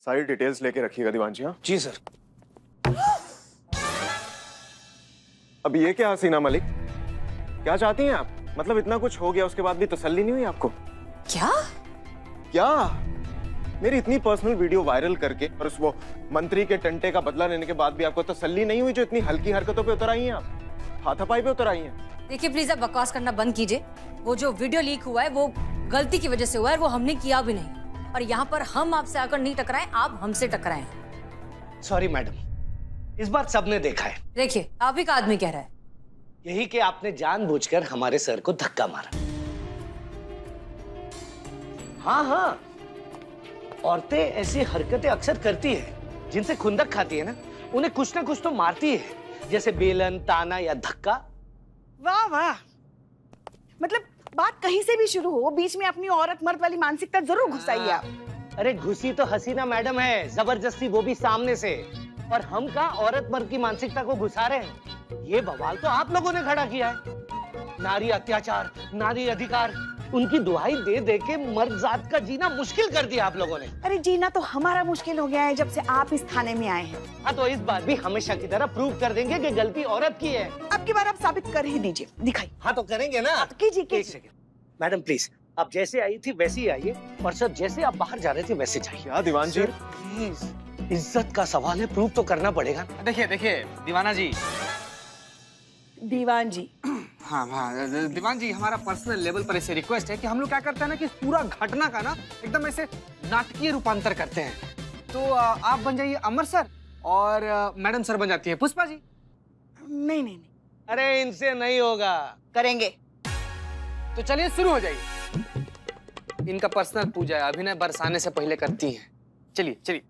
सारी डिटेल्स लेके रखिएगा दीवान जी। हाँ जी सर। अब ये क्या हसीना मलिक, क्या चाहती हैं आप? मतलब इतना कुछ हो गया उसके बाद भी तसल्ली नहीं हुई आपको? क्या क्या? मेरी इतनी पर्सनल वीडियो वायरल करके और उस वो मंत्री के टंटे का बदला लेने के बाद भी आपको तसल्ली नहीं हुई जो इतनी हल्की हरकतों पे उतर आई हैं आप, हाथापाई पे उतर आई हैं? देखिए प्लीज आप बकवास करना बंद कीजिए। वो जो वीडियो लीक हुआ है वो गलती की वजह से हुआ है, वो हमने किया भी नहीं। और यहाँ पर हम आपसे आकर नहीं टकराए, आप हमसे टकराए हैं। सॉरी मैडम, इस बार सबने देखा है। देखिए आप ही का आदमी कह रहा है यही कि आपने जानबूझकर हमारे सर को धक्का मारा। हाँ हाँ, औरतें ऐसी हरकतें अक्सर करती है जिनसे खुंदक खाती है ना, उन्हें कुछ ना कुछ तो मारती है, जैसे बेलन, ताना या धक्का। वाह वाह, मतलब बात कहीं से भी शुरू हो, बीच में अपनी औरत मर्द वाली मानसिकता जरूर घुसाइए आप। अरे घुसी तो हसीना मैडम है, जबरदस्ती, वो भी सामने से। और हम का औरत मर्द की मानसिकता को घुसा रहे हैं? ये बवाल तो आप लोगों ने खड़ा किया है। नारी अत्याचार, नारी अधिकार, उनकी दुहाई दे दे के मर्द जात का जीना मुश्किल कर दिया आप लोगों ने। अरे जीना तो हमारा मुश्किल हो गया है जब से आप इस थाने में आए हैं। हाँ तो इस बार भी हमेशा की तरह प्रूव कर देंगे कि गलती औरत की है। अब की बार आप साबित कर ही दीजिए, दिखाइए। हाँ तो करेंगे ना। कीजिए एक कीजिए। सेकंड मैडम प्लीज, आप जैसे आई थी वैसे ही आइए, और सर जैसे आप बाहर जा रहे थे वैसे जाइए। क्या दीवान जी? प्लीज, इज्जत का सवाल है, प्रूव तो करना पड़ेगा। देखिए देखिए दीवाना जी, दीवान जी। हाँ हाँ दीवान जी, हमारा पर्सनल लेवल पर ऐसे रिक्वेस्ट है कि हम लोग क्या करते हैं ना कि पूरा घटना का ना एकदम ऐसे नाटकीय रूपांतर करते हैं। तो आप बन जाइए अमर सर और मैडम सर बन जाती है पुष्पा जी। नहीं नहीं नहीं, अरे इनसे नहीं होगा। करेंगे। तो चलिए शुरू हो जाइए। इनका पर्सनल पूजा है, अभिनय बरसाने से पहले करती हैं। चलिए चलिए,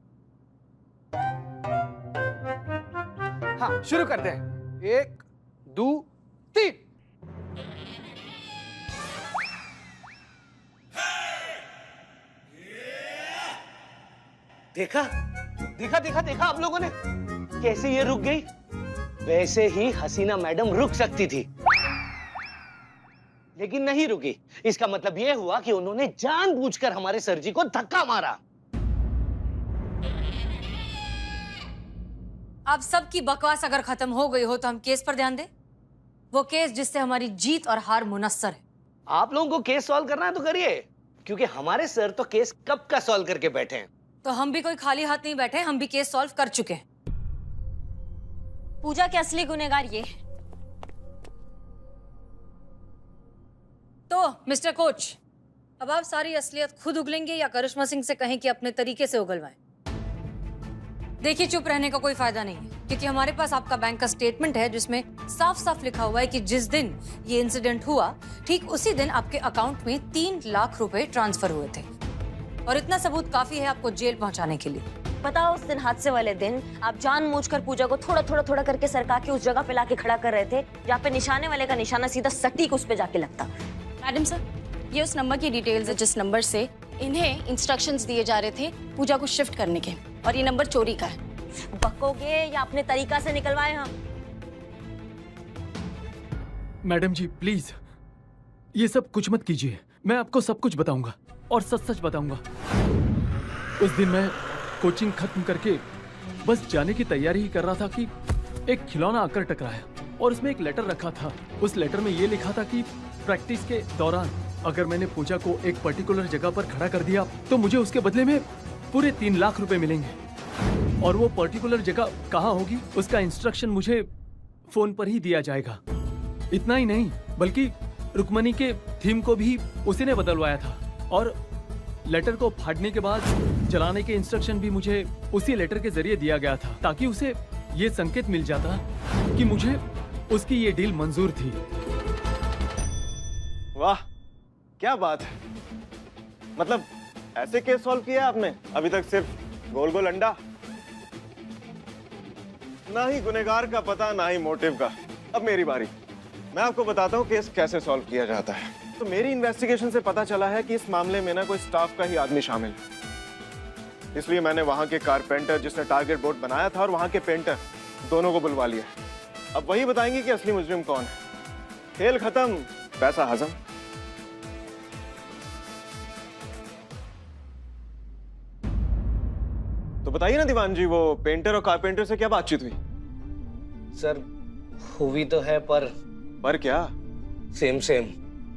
हाँ शुरू करते हैं। 1 2 3। देखा देखा देखा देखा आप लोगों ने कैसे ये रुक गई? वैसे ही हसीना मैडम रुक सकती थी, लेकिन नहीं रुकी। इसका मतलब ये हुआ कि उन्होंने जानबूझकर हमारे सर जी को धक्का मारा। आप सबकी बकवास अगर खत्म हो गई हो तो हम केस पर ध्यान दें। वो केस जिससे हमारी जीत और हार मुनस्सर है। आप लोगों को केस सॉल्व करना है तो करिए, क्योंकि हमारे सर तो केस कब का सॉल्व करके बैठे हैं। तो हम भी कोई खाली हाथ नहीं बैठे, हम भी केस सॉल्व कर चुके हैं। पूजा के असली गुनहगार ये है। तो मिस्टर कोच, अब आप सारी असलियत खुद उगलेंगे या करिश्मा सिंह से कहें कि अपने तरीके से उगलवाएं? देखिए चुप रहने का कोई फायदा नहीं है, क्योंकि हमारे पास आपका बैंक का स्टेटमेंट है जिसमें साफ साफ लिखा हुआ है कि जिस दिन ये इंसिडेंट हुआ ठीक उसी दिन आपके अकाउंट में 3 लाख रुपए ट्रांसफर हुए थे। और इतना सबूत काफी है आपको जेल पहुंचाने के लिए। पता उस दिन हादसे वाले दिन आप जानबूझकर पूजा को थोड़ा थोड़ा करके सरका के उस जगह पे लाके खड़ा कर रहे थे जहाँ पे निशाने वाले का निशाना सीधा सटीक उस पे जाके लगता। मैडम सर, ये उस नंबर की डिटेल्स है जिस नंबर से इन्हें इंस्ट्रक्शंस दिए जा रहे थे पूजा को शिफ्ट करने के, और ये नंबर चोरी का है। बकोगे या अपने तरीका से निकलवाए हम? मैडम जी प्लीज ये सब कुछ मत कीजिए, मैं आपको सब कुछ बताऊंगा और सच सच बताऊंगा। उस दिन मैं कोचिंग खत्म करके बस जाने की तैयारी ही कर रहा था कि एक खिलौना आकर टकराया और उसमें एक लेटर रखा था। उस लेटर में ये लिखा था कि प्रैक्टिस के दौरान अगर मैंने पूजा को एक पर्टिकुलर जगह पर खड़ा कर दिया तो मुझे उसके बदले में पूरे 3 लाख रुपए मिलेंगे। और वो पर्टिकुलर जगह कहाँ होगी उसका इंस्ट्रक्शन मुझे फोन पर ही दिया जाएगा। इतना ही नहीं बल्कि रुक्मणी के थीम को भी उसी ने बदलवाया था, और लेटर को फाड़ने के बाद जलाने के इंस्ट्रक्शन भी मुझे उसी लेटर के जरिए दिया गया था, ताकि उसे ये संकेत मिल जाता कि मुझे उसकी ये डील मंजूर थी। वाह क्या बात है, मतलब ऐसे केस सॉल्व किया आपने? अभी तक सिर्फ गोल गोल अंडा, ना ही गुनहगार का पता ना ही मोटिव का। अब मेरी बारी, मैं आपको बताता हूँ केस कैसे सॉल्व किया जाता है। तो मेरी इन्वेस्टिगेशन से पता चला है कि इस मामले में ना कोई स्टाफ का ही आदमी शामिल है, इसलिए मैंने वहां के कारपेंटर जिसने टारगेट बोर्ड बनाया था और वहां के पेंटर दोनों को बुलवा लिया। अब वही बताएंगे कि असली मुजरिम कौन है। खेल खत्म, पैसा हजम। तो बताइए ना दीवान जी, वो पेंटर और कारपेंटर से क्या बातचीत हुई? सर हुई तो है, पर क्या? Same same.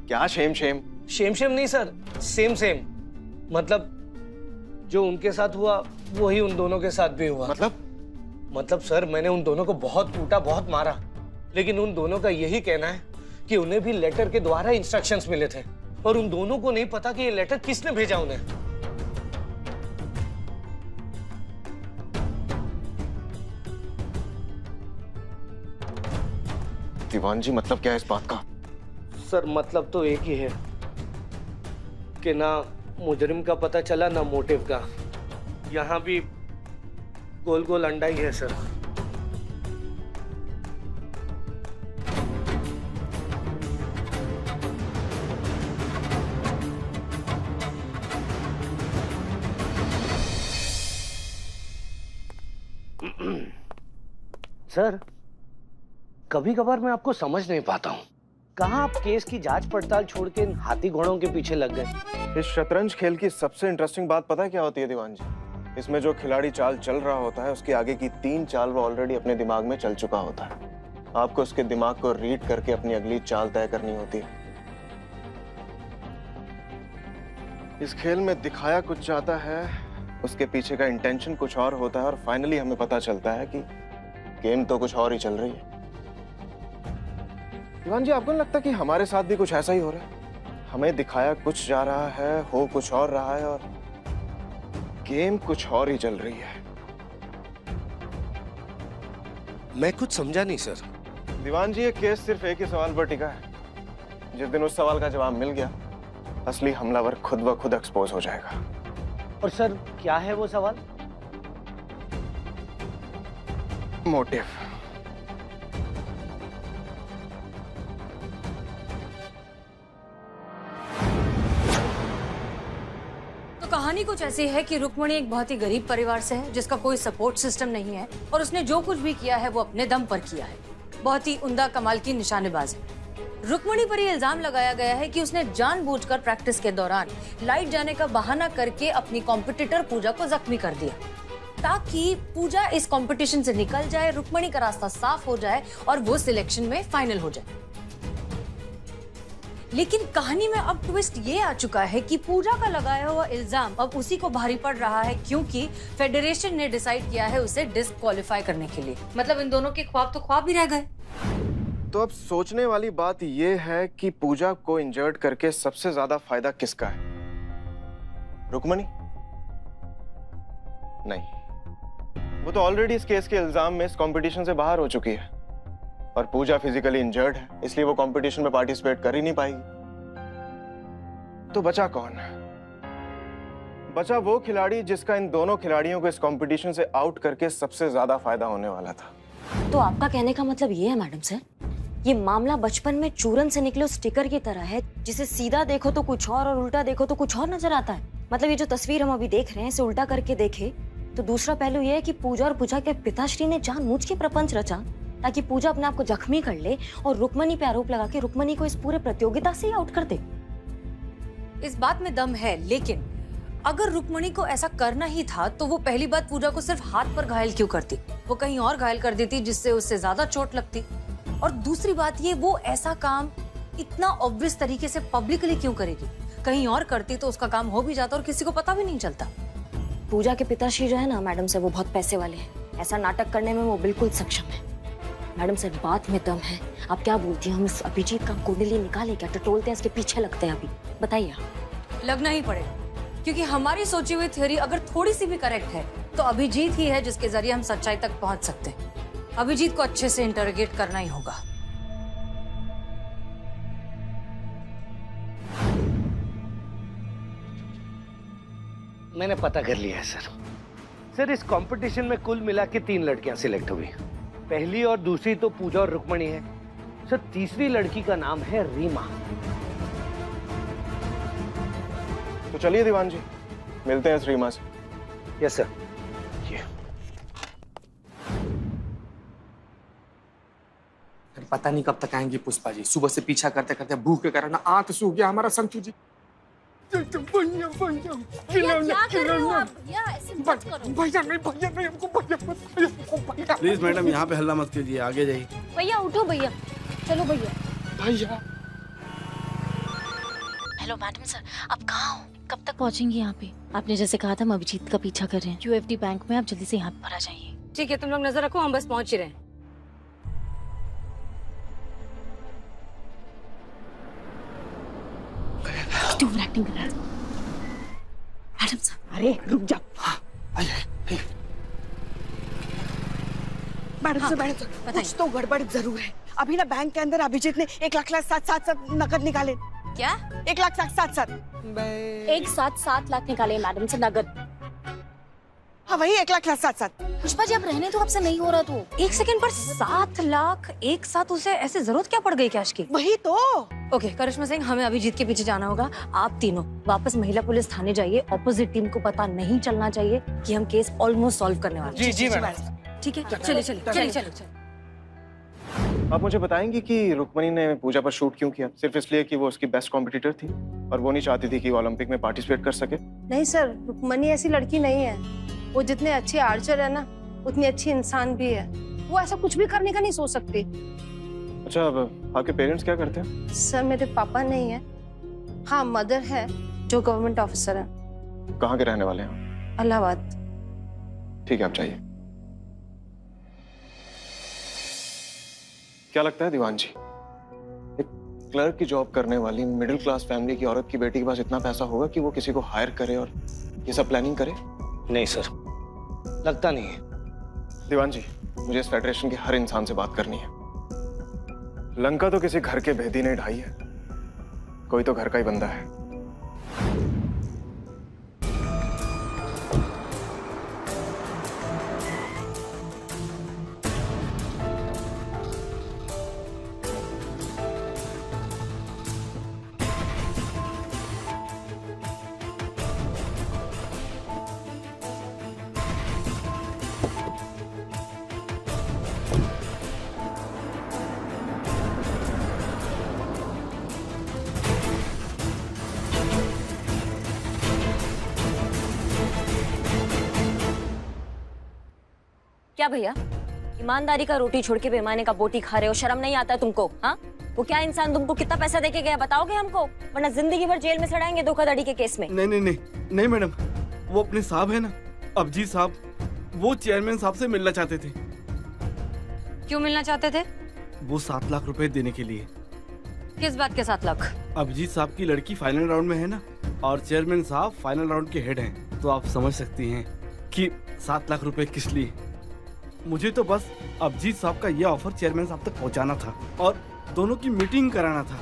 क्या शेम शेम? सेम सेम नहीं सर, सेम सेम। मतलब जो उनके साथ हुआ वही उन दोनों के साथ भी हुआ। मतलब सर मैंने उन दोनों को बहुत कूटा, बहुत मारा, लेकिन उन दोनों का यही कहना है कि उन्हें भी लेटर के द्वारा इंस्ट्रक्शंस मिले थे और उन दोनों को नहीं पता कि ये लेटर किसने भेजा उन्हें। दीवान जी मतलब क्या है इस बात का? सर मतलब तो एक ही है कि ना मुजरिम का पता चला ना मोटिव का। यहाँ भी गोल गोल अंडा ही है सर। सर कभी कभार मैं आपको समझ नहीं पाता हूँ, कहाँ आप केस की जांच पड़ताल छोड़ के इन हाथी घोड़ों के पीछे लग गए। इस शतरंज खेल की सबसे इंटरेस्टिंग बात पता है क्या होती है दीवान जी? इसमें जो खिलाड़ी चाल चल रहा होता है उसके आगे की 3 चाल वो ऑलरेडी अपने दिमाग में चल चुका होता है। आपको उसके दिमाग को रीड करके अपनी अगली चाल तय करनी होती है। इस खेल में दिखाया कुछ जाता है, उसके पीछे का इंटेंशन कुछ और होता है और फाइनली हमें पता चलता है कि गेम तो कुछ और ही चल रही है। दीवान जी आपको नहीं लगता कि हमारे साथ भी कुछ ऐसा ही हो रहा है? हमें दिखाया कुछ जा रहा है, हो कुछ और रहा है और गेम कुछ और ही चल रही है। मैं कुछ समझा नहीं सर। दीवान जी ये केस सिर्फ एक ही सवाल पर टिका है। जिस दिन उस सवाल का जवाब मिल गया, असली हमलावर खुद ब खुद एक्सपोज हो जाएगा। और सर क्या है वो सवाल? मोटिव। तो कहानी कुछ ऐसी है कि रुक्मणी एक बहुत ही गरीब परिवार से है, जिसका कोई सपोर्ट सिस्टम नहीं है और उसने जो कुछ भी किया है वो अपने दम पर किया है। बहुत ही उम्दा कमाल की निशानेबाज है। रुक्मणी पर यह इल्जाम लगाया गया है कि उसने जानबूझकर प्रैक्टिस के दौरान लाइट जाने का बहाना करके अपनी कॉम्पिटिटर पूजा को जख्मी कर दिया, ताकि पूजा इस कंपटीशन से निकल जाए, रुक्मणी का रास्ता साफ हो जाए और वो सिलेक्शन में फाइनल हो जाए। लेकिन कहानी में अब ट्विस्ट ये आ चुका है कि पूजा का लगाया हुआ इल्जाम अब उसी को भारी पड़ रहा है, क्योंकि फेडरेशन ने डिसाइड किया है उसे डिस्क्वालीफाई करने के लिए। मतलब इन दोनों के ख्वाब तो ख्वाब ही रह गए। तो अब सोचने वाली बात यह है कि पूजा को इंजर्ड करके सबसे ज्यादा फायदा किसका है? रुक्मणी? नहीं, वो तो ऑलरेडी इस केस के इल्जाम में इस कंपटीशन से बाहर हो चुकी है और पूजा फिजिकली इंजर्ड है, इसलिए वो कंपटीशन में पार्टिसिपेट कर ही नहीं पाएगी। तो बचा कौन? बचा वो खिलाड़ी जिसका इन दोनों खिलाड़ियों को इस कंपटीशन से आउट करके सबसे ज्यादा फायदा होने वाला था। तो आपका कहने का मतलब ये है मैडम सर, ये मामला बचपन में चूरन से निकले उस स्टिकर की तरह है, जिसे सीधा देखो तो कुछ और उल्टा देखो तो कुछ और नजर आता है। मतलब ये जो तस्वीर हम अभी देख रहे हैं, इसे उल्टा करके देखे तो दूसरा पहलू ये है कि पूजा और पूजा के पिताश्री ने जानबूझ के प्रपंच रचा ताकि पूजा अपने आप को जख्मी कर ले और रुक्मणी पे आरोप लगा के रुक्मणी को इस पूरे प्रतियोगिता से ही आउट कर दे। इस बात में दम है, लेकिन अगर रुक्मणी को ऐसा करना ही था तो वो पहली बात पूजा को सिर्फ हाथ पर घायल क्यों करती? वो कहीं और घायल कर देती जिससे उससे ज्यादा चोट लगती। और दूसरी बात ये, वो ऐसा काम इतना ऑब्वियस तरीके से पब्लिकली क्यों करेगी? कहीं और करती तो उसका काम हो भी जाता और किसी को पता भी नहीं चलता। पूजा के पिताश्री जो है ना मैडम सर, वो बहुत पैसे वाले हैं, ऐसा नाटक करने में वो बिल्कुल सक्षम है। मैडम सर बात में दम है। आप क्या बोलती हैं, हम इस अभिजीत का कुंडली निकाले क्या, टटोलते हैं, इसके पीछे लगते हैं? अभी बताइए। लगना ही पड़ेगा, क्योंकि हमारी सोची हुई थ्योरी अगर थोड़ी सी भी करेक्ट है तो अभिजीत ही है जिसके जरिए हम सच्चाई तक पहुंच सकते हैं। अभिजीत को अच्छे से इंटरोगेट करना ही होगा। मैंने पता कर लिया है सर। सर इस कंपटीशन में कुल मिला के 3 लड़कियां सिलेक्ट हुई। पहली और दूसरी तो पूजा और रुक्मणी है सर, तीसरी लड़की का नाम है रीमा। तो चलिए दीवान जी, मिलते हैं इस रीमा से। Yes sir. पता नहीं कब तक आएंगी पुष्पा जी, सुबह से पीछा करते करते भूख के कारण आंख सूख गया हमारा संतु जी। भैया भैया क्या कर रहे हो आप? भैया ऐसे मत करो। भैया नहीं हमको भैया प्लीज मैडम यहाँ पे हल्ला मत कीजिए, आगे जाइए। भैया उठो भैया, चलो भैया। भैया। हेलो मैडम सर, आप कहाँ हो? कब तक पहुँचेंगे यहाँ पे? आपने जैसे कहा था हम अभिजीत का पीछा कर रहे हैं UFD बैंक में, आप जल्दी से यहाँ पर आ जाइए। ठीक है, तुम लोग नजर रखो, हम बस पहुंच ही रहे हैं। एक्टिंग कर रहा है मैडम सर। अरे रुक जा। मैडम सर, मैडम सर, कुछ तो गड़बड़ जरूर है। अभी ना बैंक के अंदर अभिजीत ने 1,07,7 नकद निकाले। क्या? 1,07,7। एक साथ 7 लाख निकाले मैडम से नगद। हाँ वही 1,07,7। पुष्पा जी आप रहने तो, आपसे नहीं हो रहा तो। 1 सेकंड पर 7 लाख एक साथ, उसे ऐसे जरूरत क्या पड़ गई कैश की? वही तो। ओके करिश्मा सिंह, हमें अभिजीत के पीछे जाना होगा। आप तीनों वापस महिला पुलिस थाने जाइए। ऑपोजिट टीम को पता नहीं चलना चाहिए कि हम केस ऑलमोस्ट सॉल्व करने वाले हैं। जी मैडम। ठीक है, चलिए चलिए। आप मुझे बताएंगी कि रुक्मणी ने पूजा पर शूट क्यों किया? सिर्फ इसलिए कि वो उसकी बेस्ट कॉम्पिटिटर थी और वो नहीं चाहती थी कि वो ओलंपिक में पार्टिसिपेट कर सके? नहीं सर, रुक्मणी ऐसी लड़की नहीं है। वो जितने अच्छे आर्चर है ना, उतनी अच्छी इंसान भी है। वो ऐसा कुछ भी करने का नहीं सोच सकती। अच्छा, अब आपके पेरेंट्स क्या करते हैं? सर मेरे पापा नहीं है। हाँ मदर है, जो गवर्नमेंट ऑफिसर है। कहाँ के रहने वाले हैं? इलाहाबाद। ठीक है, आप जाइए। क्या लगता है दीवान जी, एक क्लर्क की जॉब करने वाली मिडिल क्लास फैमिली की औरत की बेटी के पास इतना पैसा होगा कि वो किसी को हायर करे और ये सब प्लानिंग करे? नहीं सर, लगता नहीं है। दीवान जी, मुझे इस फेडरेशन के हर इंसान से बात करनी है। लंका तो किसी घर के भेदी ने ढाई है, कोई तो घर का ही बंदा है। क्या भैया, ईमानदारी का रोटी छोड़ के बेईमानी का बोटी खा रहे हो? शर्म नहीं आता है तुमको? हाँ, वो क्या इंसान तुमको कितना पैसा देके गया बताओगे हमको? वरना जिंदगी भर जेल में सड़ाएंगे धोखाधड़ी के केस में। नहीं मैडम, वो अपने साहब है ना, अभिजीत साहब, वो चेयरमैन साहब से मिलना चाहते थे। क्यों मिलना चाहते थे? वो 7 लाख रुपए देने के लिए। किस बात के 7 लाख? अभिजीत साहब की लड़की फाइनल राउंड में है ना, और चेयरमैन साहब फाइनल राउंड के हेड हैं, तो आप समझ सकती हैं कि 7 लाख रुपए किस लिए। मुझे तो बस अभिजीत साहब का ये ऑफर चेयरमैन साहब तक पहुंचाना था और दोनों की मीटिंग कराना था।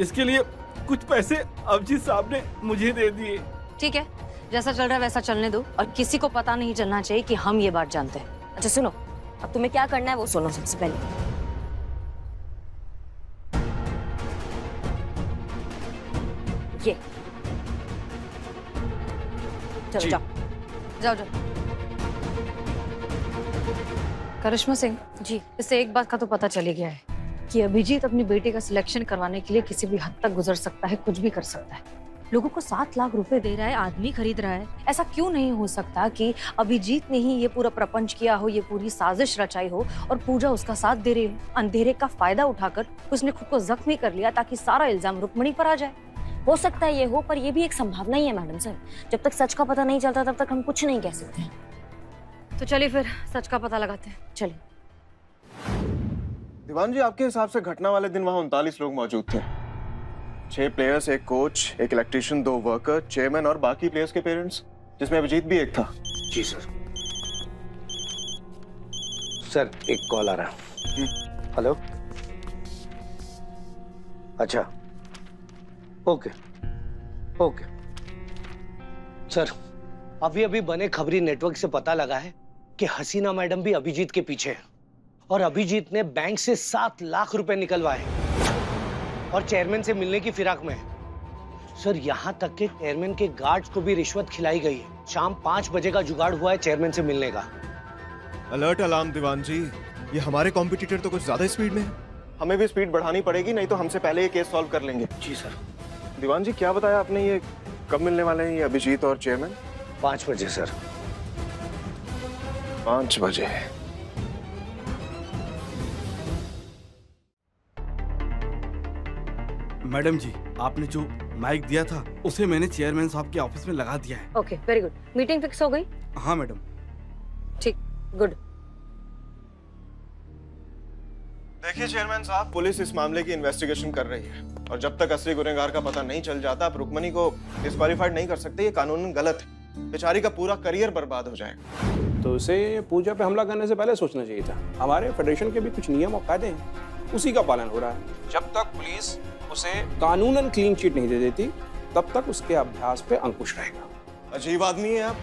इसके लिए कुछ पैसे अभिजीत साहब ने मुझे दे दिए। ठीक है, जैसा चल रहा है वैसा चलने दो, और किसी को पता नहीं चलना चाहिए कि हम ये बात जानते हैं। अच्छा सुनो, अब तुम्हें क्या करना है वो सुनो सबसे पहले। ये चलो जाओ। करिश्मा सिंह जी, इससे एक बात का तो पता चली गया है कि अभिजीत अपनी बेटी का सिलेक्शन करवाने के लिए किसी भी हद तक गुजर सकता है, कुछ भी कर सकता है। लोगों को 7 लाख रुपए दे रहा है, आदमी खरीद रहा है। ऐसा क्यों नहीं हो सकता कि अभिजीत ने ही ये पूरा प्रपंच किया हो, ये पूरी साजिश रचाई हो और पूजा उसका साथ दे रही हो? अंधेरे का फायदा उठाकर उसने खुद को जख्मी कर लिया ताकि सारा इल्जाम रुक्मणी पर आ जाए। हो सकता है ये हो, पर ये भी एक संभावना ही है मैडम सर। जब तक सच का पता नहीं चलता तब तक हम कुछ नहीं कह सकते। तो चलिए फिर सच का पता लगाते हैं। चलिए। दीवान जी, आपके हिसाब से घटना वाले दिन वहां 39 लोग मौजूद थे। 6 players, 1 coach, 1 electrician, 2 worker, chairman और बाकी प्लेयर्स के पेरेंट्स, जिसमें अभिजीत भी एक था। जी सर। सर एक कॉल आ रहा है। हेलो। अच्छा, ओके। सर अभी बने खबरी नेटवर्क से पता लगा है कि हसीना मैडम भी अभिजीत के पीछे है और अभिजीत ने बैंक से 7 लाख रुपए निकलवाए और चेयरमैन से मिलने की फिराक में है। सर यहाँ तक के चेयरमैन के गार्ड्स को भी रिश्वत खिलाई गई है। शाम 5 बजे का जुगाड़ हुआ है चेयरमैन से मिलने का। अलर्ट अलार्म दीवान जी, ये हमारे कॉम्पिटिटर तो कुछ ज्यादा स्पीड में है। हमें भी स्पीड बढ़ानी पड़ेगी, नहीं तो हमसे पहले ये केस सॉल्व कर लेंगे। जी सर। दीवान जी, क्या बताया आपने, ये कब मिलने वाले हैं ये अभिजीत और चेयरमैन? 5 बजे सर। 5 बजे। मैडम जी, आपने जो माइक दिया था उसे मैंने चेयरमैन साहब के ऑफिस में लगा दिया है। Okay, very good. Meeting fix हो गई? हाँ मैडम। ठीक, गुड। देखिए चेयरमैन साहब, पुलिस इस मामले की इन्वेस्टिगेशन कर रही है और जब तक असली गुनहगार का पता नहीं चल जाता आप रुक्मणी को डिस्क्वालीफाइड नहीं कर सकते। ये कानूनन गलत है। बेचारी का पूरा करियर बर्बाद हो जाएगा। तो उसे पूजा पे हमला करने से पहले सोचना चाहिए था। हमारे फेडरेशन के भी कुछ नियम और कायदे हैं, उसी का पालन हो रहा है। जब तक पुलिस उसे कानूनन क्लीन चिट नहीं दे देती तब तक उसके अभ्यास पे अंकुश रहेगा। अजीब आदमी है आप।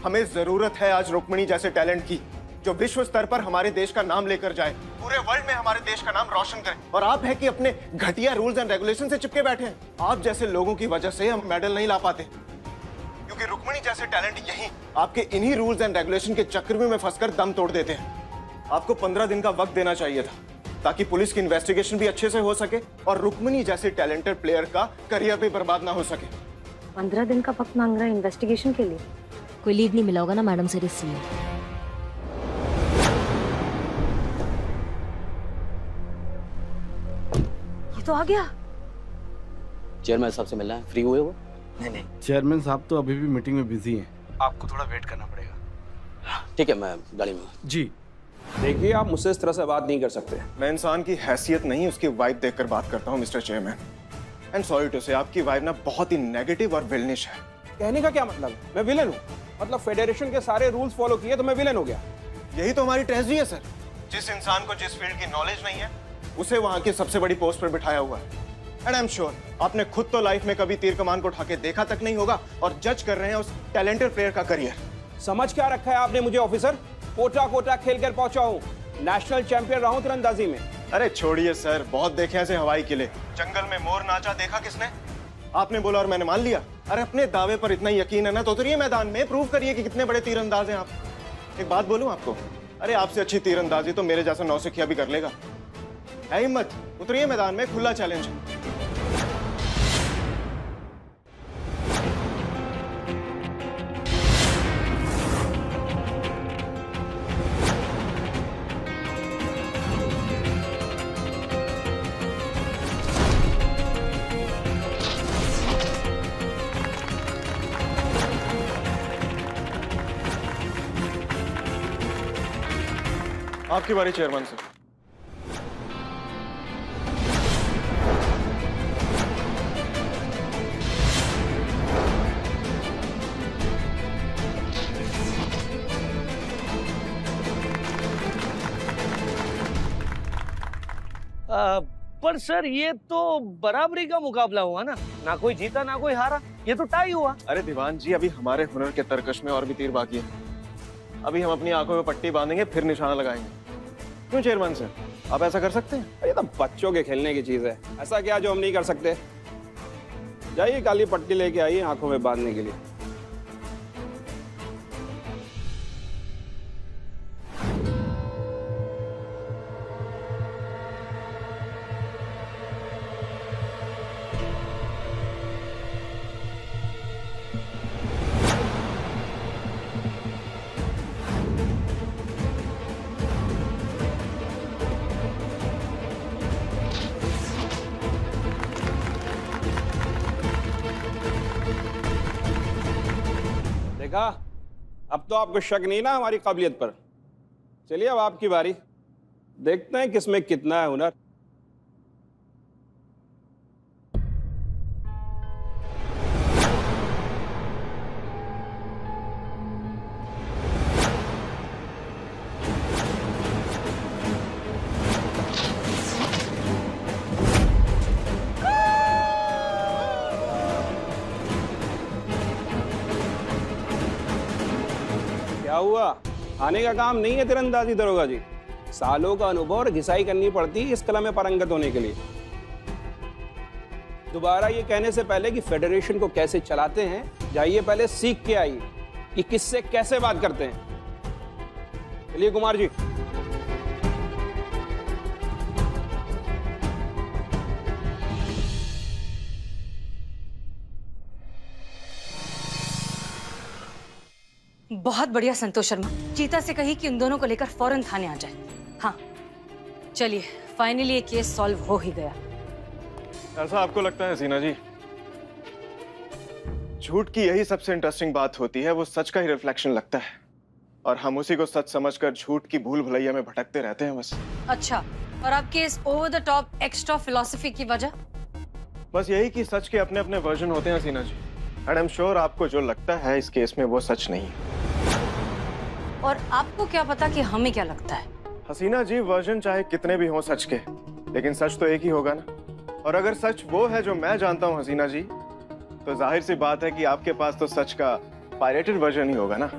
हमें जरूरत है आज रुक्मणी जैसे टैलेंट की जो विश्व स्तर पर हमारे देश का नाम लेकर जाए, पूरे वर्ल्ड में हमारे देश का नाम रोशन करे। और आप है कि अपने घटिया रूल्स एंड रेगुलेशन से चिपके बैठे हैं। आप जैसे लोगों की वजह से हम मेडल नहीं ला पाते, क्योंकि रुक्मणी जैसे टैलेंट यही आपके इन्हीं रूल्स एंड रेगुलेशन के चक्कर में फंसकर दम तोड़ देते हैं। आपको 15 दिन का वक्त देना चाहिए था ताकि पुलिस की इन्वेस्टिगेशन भी अच्छे से हो सके और रुक्मणी जैसे टैलेंटेड प्लेयर का करियर भी बर्बाद ना हो सके। 15 दिन का वक्त मांग रहा है इन्वेस्टिगेशन के लिए? कोई लीड नहीं मिला होगा ना मैडम सर, इसलिए। ये तो आ गया। चेयरमैन साहब से मिलना है, फ्री हुए वो? नहीं, चेयरमैन साहब तो अभी भी मीटिंग में बिजी हैं। आपको थोड़ा वेट करना पड़ेगा। ठीक है, मैं गाड़ी में। जी देखिए, आप मुझसे इस तरह से बात नहीं कर सकते। मैं इंसान की हैसियत नहीं उसकी वाइब देखकर बात करता हूँ mister chairman. And sorry to say, आपकी वाइब ना बहुत ही नेगेटिव और विलनिश है। कहने का क्या मतलब? मैं विलन हूँ? मतलब फेडरेशन के सारे रूल्स फॉलो किए तो मैं विलन हो गया? यही तो हमारी ट्रेजेडी है सर। जिस इंसान को जिस फील्ड की नॉलेज नहीं है उसे वहां की सबसे बड़ी पोस्ट पर बिठाया हुआ है। एंड आई एम श्योर आपने खुद तो लाइफ में कभी तीर कमान को उठा के देखा तक नहीं होगा और जज कर रहे हैं उस टैलेंटेड प्लेयर का करियर। समझ क्या रखा है आपने मुझे ऑफिसर? कोटा कोटा खेल कर पहुंचा हूँ, नेशनल चैंपियन रहा हूँ तीरंदाजी में। अरे छोड़िए सर, बहुत देखे ऐसे हवाई किले। जंगल में मोर नाचा देखा किसने? आपने बोला और मैंने मान लिया। अरे अपने दावे पर इतना यकीन है ना तो उतरिए मैदान में, प्रूव करिए कि कितने बड़े तीरंदाज हैं आप। एक बात बोलूं आपको, अरे आपसे अच्छी तीरंदाजी तो मेरे जैसा नौसिखिया भी कर लेगा। है हिम्मत, उतरिए मैदान में, खुला चैलेंज। आपकी बारी चेयरमैन सर। पर सर ये तो बराबरी का मुकाबला हुआ ना कोई जीता ना कोई हारा, ये तो टाई हुआ। अरे दीवान जी, अभी हमारे हुनर के तरकश में और भी तीर बाकी है। अभी हम अपनी आंखों में पट्टी बांधेंगे फिर निशाना लगाएंगे। क्यों चेयरमैन सर, आप ऐसा कर सकते हैं? ये तो बच्चों के खेलने की चीज है। ऐसा क्या जो हम नहीं कर सकते? जाइए काली पट्टी लेके आइए आंखों में बांधने के लिए। देखा, अब तो आपको शक नहीं ना हमारी काबिलियत पर। चलिए अब आपकी बारी, देखते हैं किसमें कितना है हुनर। क्या हुआ? आने का काम नहीं है तीरंदाजी दरोगा जी। सालों का अनुभव और घिसाई करनी पड़ती है इस कला में पारंगत होने के लिए। दोबारा ये कहने से पहले कि फेडरेशन को कैसे चलाते हैं, जाइए पहले सीख के आइए कि किससे कैसे बात करते हैं। चलिए कुमार जी। बहुत बढ़िया संतोष शर्मा, चीता से कही कि उन दोनों को लेकर फौरन थाने आ जाए। हाँ चलिए, फाइनली ये केस सॉल्व हो ही गया। ऐसा आपको लगता है हसीना जी? झूठ की यही सबसे इंटरेस्टिंग बात होती है, वो सच का ही रिफ्लेक्शन लगता है और हम उसी को सच समझकर झूठ की भूल भुलैया में भटकते रहते हैं बस। अच्छा, और आपके इस over the top extra philosophy की वजह? बस यही कि सच के अपने अपने वर्जन होते हैं हसीना जी, एंड आई एम श्योर आपको जो लगता है इस केस में वो सच नहीं है। और आपको क्या पता कि हमें क्या लगता है? हसीना जी, वर्जन चाहे कितने भी हों सच के, लेकिन सच तो एक ही होगा ना। और अगर सच वो है जो मैं जानता हूँ हसीना जी, तो जाहिर सी बात है कि आपके पास तो सच का पायरेटेड वर्जन ही होगा ना।